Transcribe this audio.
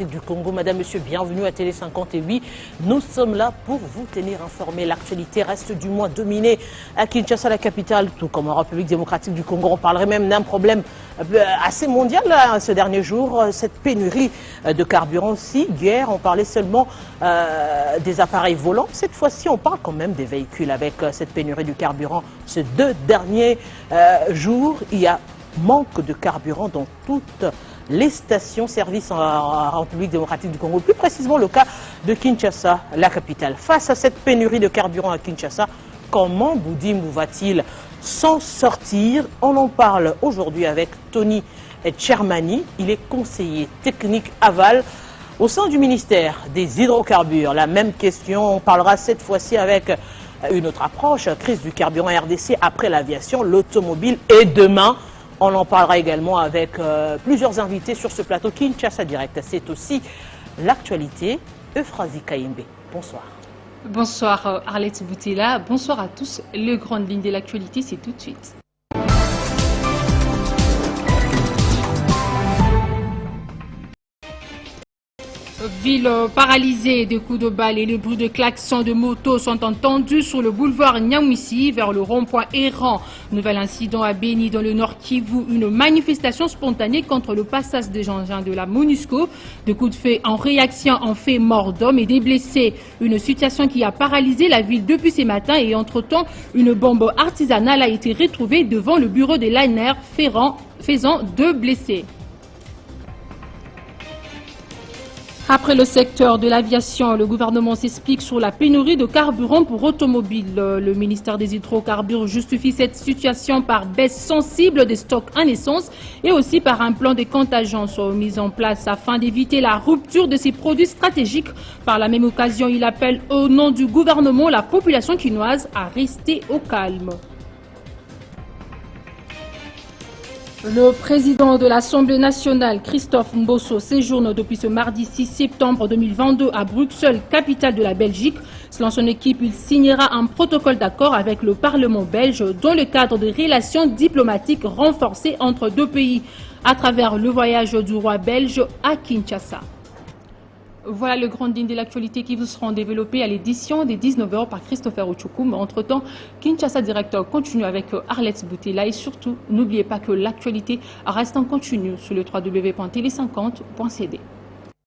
Du Congo. Madame, monsieur, bienvenue à Télé 58. Nous sommes là pour vous tenir informés. L'actualité reste du moins dominée à Kinshasa, la capitale, tout comme en République démocratique du Congo. On parlerait même d'un problème assez mondial là, ce dernier jour, cette pénurie de carburant aussi. Hier, on parlait seulement des appareils volants. Cette fois-ci, on parle quand même des véhicules avec cette pénurie du carburant. Ces 2 derniers jours, il y a manque de carburant dans toutes les stations-service en République démocratique du Congo, plus précisément le cas de Kinshasa, la capitale. Face à cette pénurie de carburant à Kinshasa, comment Boudimou va-t-il s'en sortir? On en parle aujourd'hui avec Tony Tchermani. Il est conseiller technique aval au sein du ministère des hydrocarbures. La même question, on parlera cette fois-ci avec une autre approche, crise du carburant RDC après l'aviation, l'automobile et demain. On en parlera également avec plusieurs invités sur ce plateau Kinshasa Direct. C'est aussi l'actualité. Euphrasie Kaimbe, bonsoir. Bonsoir Arlette Boutela, bonsoir à tous. Les grandes lignes de l'actualité, c'est tout de suite. Ville paralysée, des coups de balles et le bruit de klaxons de motos sont entendus sur le boulevard Nyamwisi vers le rond-point errant. Nouvel incident à Beni dans le Nord Kivu, une manifestation spontanée contre le passage des engins de la MONUSCO. Des coups de feu en réaction ont fait mort d'hommes et des blessés. Une situation qui a paralysé la ville depuis ce matin et entre-temps, une bombe artisanale a été retrouvée devant le bureau de l'ANR faisant 2 blessés. Après le secteur de l'aviation, le gouvernement s'explique sur la pénurie de carburant pour automobiles. Le ministère des hydrocarbures justifie cette situation par baisse sensible des stocks en essence et aussi par un plan de contingence mis en place afin d'éviter la rupture de ces produits stratégiques. Par la même occasion, il appelle au nom du gouvernement la population quinoise à rester au calme. Le président de l'Assemblée nationale, Christophe Mbosso, séjourne depuis ce mardi 6 septembre 2022 à Bruxelles, capitale de la Belgique. Selon son équipe, il signera un protocole d'accord avec le Parlement belge dans le cadre de relations diplomatiques renforcées entre 2 pays à travers le voyage du roi belge à Kinshasa. Voilà le grand ligne de l'actualité qui vous seront développées à l'édition des 19h par Christopher Ochokoum. Entre-temps, Kinshasa Directeur continue avec Arlette Boutela et surtout, n'oubliez pas que l'actualité reste en continu sur le www.tele50.cd.